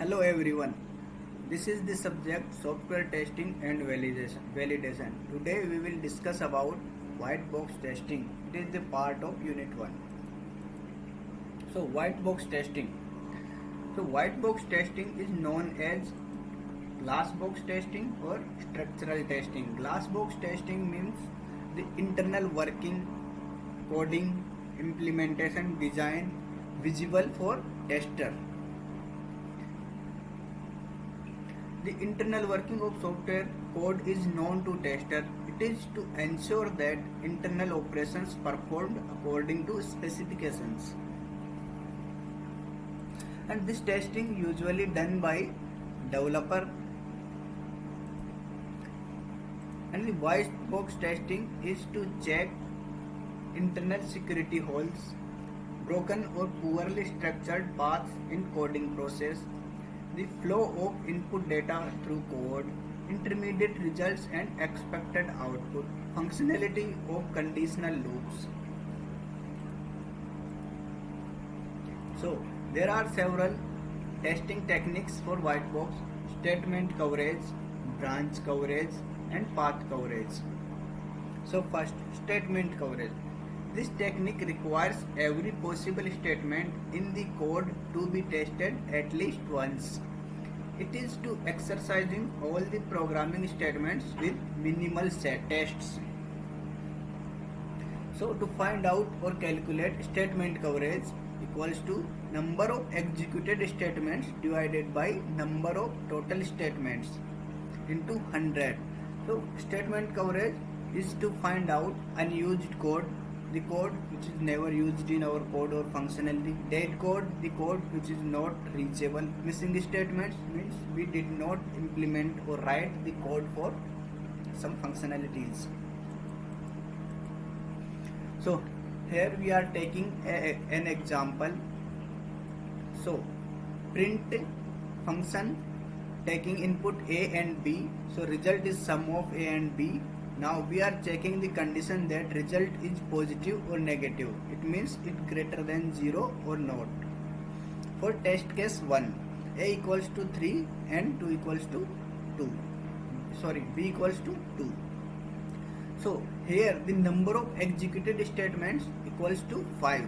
Hello everyone. This is the subject software testing and validation. Today we will discuss about white box testing. It is the part of unit 1. So white box testing. So white box testing is known as glass box testing or structural testing. Glass box testing means the internal working, coding, implementation, design visible for tester. The internal working of software code is known to tester. It is to ensure that internal operations performed according to specifications. And this testing usually done by developer. And the white box testing is to check internal security holes, broken or poorly structured paths in coding process, the flow of input data through code, intermediate results and expected output, functionality of conditional loops. So, there are several testing techniques for white box: statement coverage, branch coverage and path coverage. So first, statement coverage. This technique requires every possible statement in the code to be tested at least once. It is to exercising all the programming statements with minimal tests. So to find out or calculate statement coverage equals to number of executed statements divided by number of total statements into 100. So statement coverage is to find out unused code, the code which is never used in our code or functionality, dead code, the code which is not reachable, missing statements means we did not implement or write the code for some functionalities. So here we are taking an example. So print function taking input A and B, so result is sum of A and B. Now we are checking the condition that result is positive or negative. It means it greater than 0 or not. For test case 1, A equals to 3 and 2 equals to 2. B equals to 2. So here the number of executed statements equals to 5.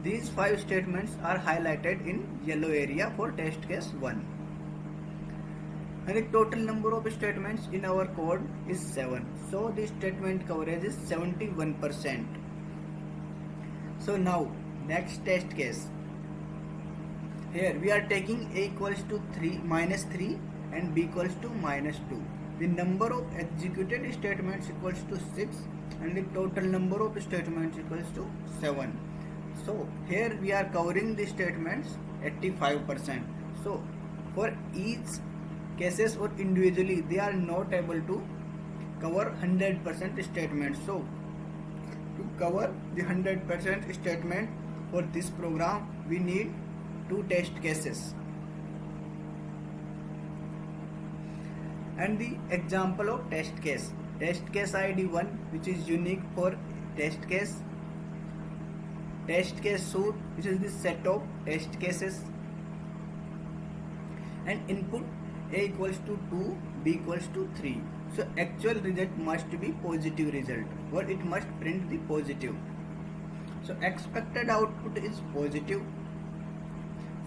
These 5 statements are highlighted in yellow area for test case 1. And the total number of statements in our code is 7. So the statement coverage is 71%. So now next test case. Here we are taking A equals to 3 minus 3 and B equals to minus 2. The number of executed statements equals to 6 and the total number of statements equals to 7. So here we are covering the statements 85%. So for each cases or individually they are not able to cover 100% statement. So to cover the 100% statement for this program we need 2 test cases. And the example of test case ID 1 which is unique for test case suite which is the set of test cases, and input A equals to 2, B equals to 3. So actual result must be positive result or it must print the positive. So expected output is positive.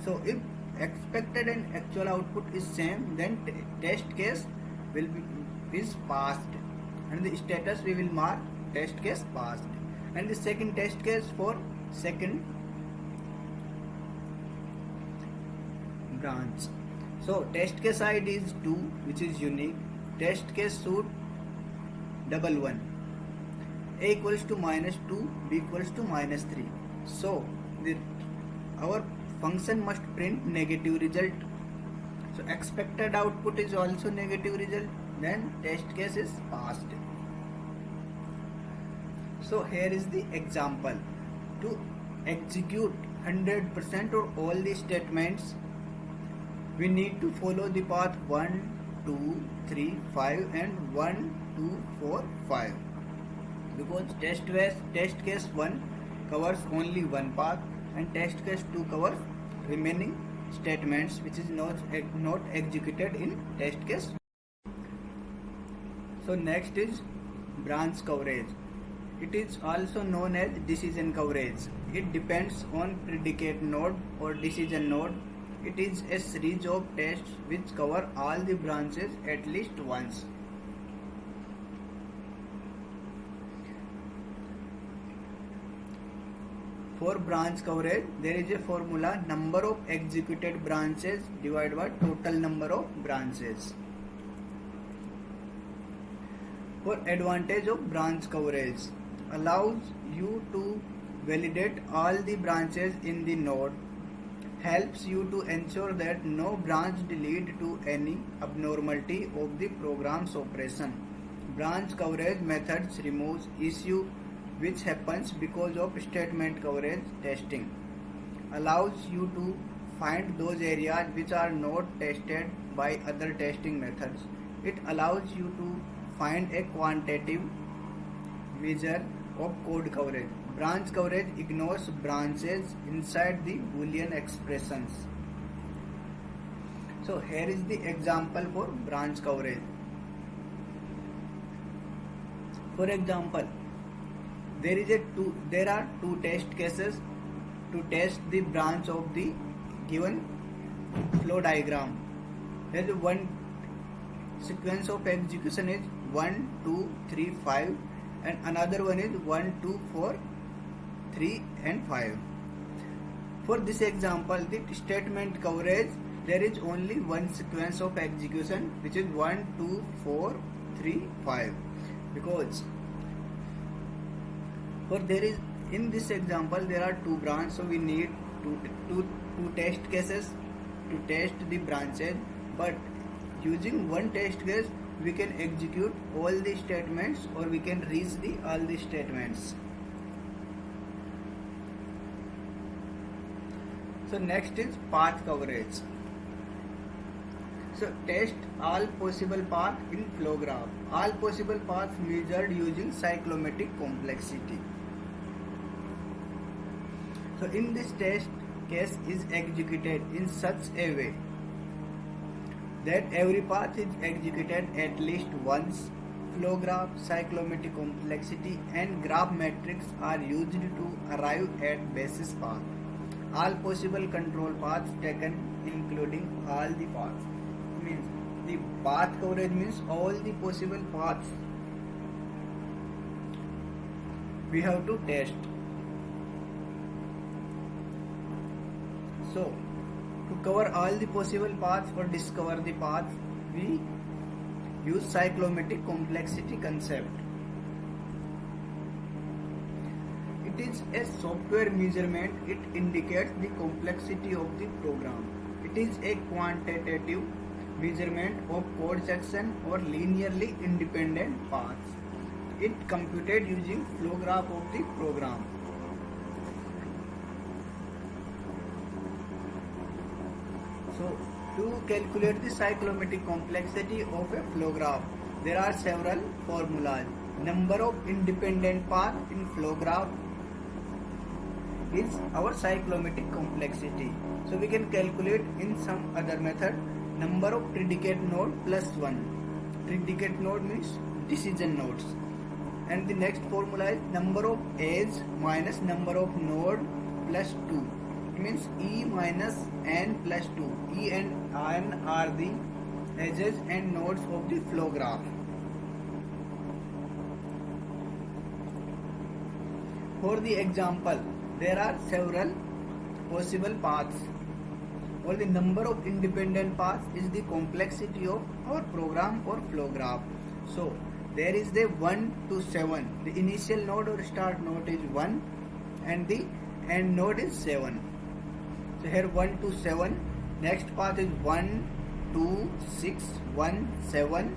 So if expected and actual output is same, then test case is passed and the status we will mark test case passed. And the second test case for second branch. So test case ID is 2 which is unique. Test case suite 11. A equals to minus 2, B equals to minus 3. So our function must print negative result. So expected output is also negative result, then test case is passed. So here is the example. To execute 100% or all the statements, we need to follow the path 1, 2, 3, 5 and 1, 2, 4, 5. Because test case 1 covers only one path and test case 2 covers remaining statements which is not executed in test case. So next is branch coverage. It is also known as decision coverage. It depends on predicate node or decision node. It is a series of tests which cover all the branches at least once. For branch coverage, there is a formula: number of executed branches divided by total number of branches. For advantage of branch coverage, allows you to validate all the branches in the node, helps you to ensure that no branch lead to any abnormality of the program's operation. Branch coverage methods removes issue which happens because of statement coverage testing, allows you to find those areas which are not tested by other testing methods. It allows you to find a quantitative measure of code coverage. Branch coverage ignores branches inside the Boolean expressions. So here is the example for branch coverage. For example, there are two test cases to test the branch of the given flow diagram. There is one sequence of execution is 1, 2, 3, 5, and another one is 1, 2, 4, 3 and 5. For this example, the statement coverage, there is only one sequence of execution which is 1, 2, 4, 3, 5, because for there is in this example there are two branches, so we need two test cases to test the branches, but using one test case we can execute all the statements or we can reach all the statements. So next is path coverage. So test all possible paths in flow graph. All possible paths measured using cyclomatic complexity. So in this test case is executed in such a way that every path is executed at least once. Flow graph, cyclomatic complexity and graph matrix are used to arrive at basis path. All possible control paths taken including all the paths. Means the path coverage means all the possible paths we have to test. So to cover all the possible paths or discover the paths, we use cyclomatic complexity concept. It is a software measurement. It indicates the complexity of the program. It is a quantitative measurement of code section or linearly independent paths. It computed using flow graph of the program. So to calculate the cyclomatic complexity of a flow graph, there are several formulas. Number of independent paths in flow graph is our cyclomatic complexity. So we can calculate in some other method. Number of predicate node plus 1. Predicate node means decision nodes. And the next formula is number of edge minus number of node plus 2. It means E minus N plus 2. E and N are the edges and nodes of the flow graph. For the example, there are several possible paths, or the number of independent paths is the complexity of our program or flow graph. So there is the 1 to 7. The initial node or start node is 1 and the end node is 7. So here 1 to 7. Next path is 1, 2, 6, 1, 7.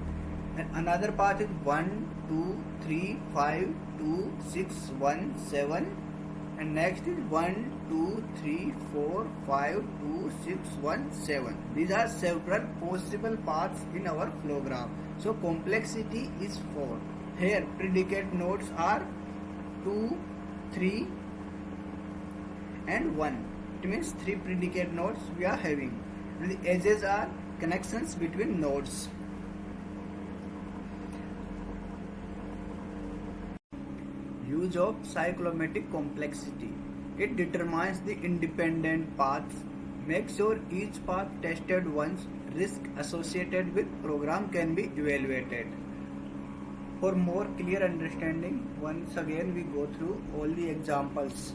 And another path is 1, 2, 3, 5, 2, 6, 1, 7. And next is 1, 2, 3, 4, 5, 2, 6, 1, 7. These are several possible paths in our flow graph. So complexity is 4. Here predicate nodes are 2, 3 and 1. It means 3 predicate nodes we are having, and the edges are connections between nodes. Use of cyclomatic complexity. It determines the independent paths. Make sure each path tested once. Risk associated with program can be evaluated. For more clear understanding, once again we go through all the examples.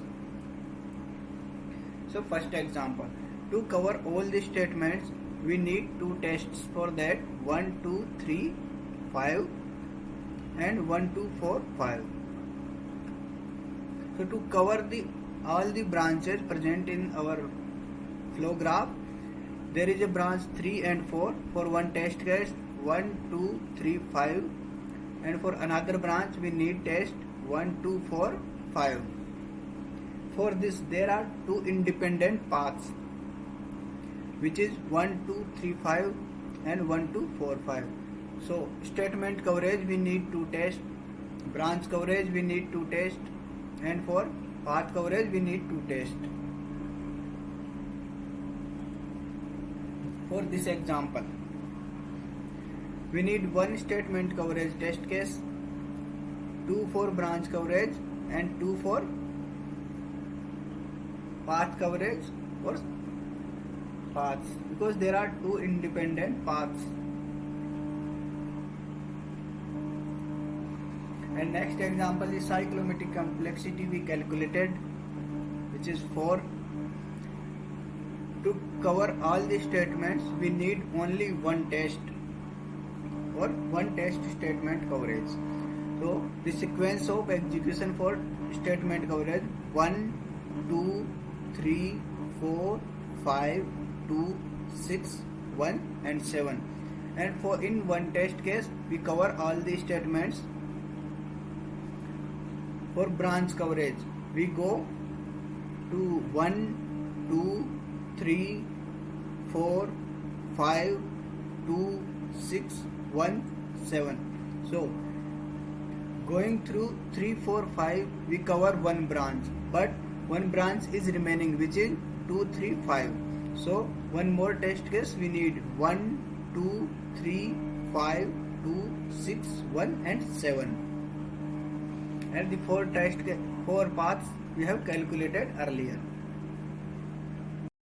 So first example, to cover all the statements we need 2 tests for that, 1, 2, 3, 5 and 1, 2, 4, 5. So to cover all the branches present in our flow graph, there is a branch 3 and 4 for one test case, 1, 2, 3, 5, and for another branch we need test 1, 2, 4, 5. For this there are 2 independent paths, which is 1, 2, 3, 5 and 1, 2, 4, 5. So statement coverage we need to test, branch coverage we need to test, and for path coverage we need to test. For this example, we need 1 statement coverage test case, 2 for branch coverage and 2 for path coverage or paths, because there are 2 independent paths. And next example is cyclomatic complexity we calculated, which is 4. To cover all the statements we need only 1 test or 1 test statement coverage. So the sequence of execution for statement coverage: 1, 2, 3, 4, 5, 2, 6, 1 and 7. And for in one test case we cover all the statements. For branch coverage we go to 1, 2, 3, 4, 5, 2, 6, 1, 7. So going through 3, 4, 5 we cover one branch, but one branch is remaining, which is 2, 3, 5. So one more test case we need 1, 2, 3, 5, 2, 6, 1 and 7. And the 4 paths we have calculated earlier.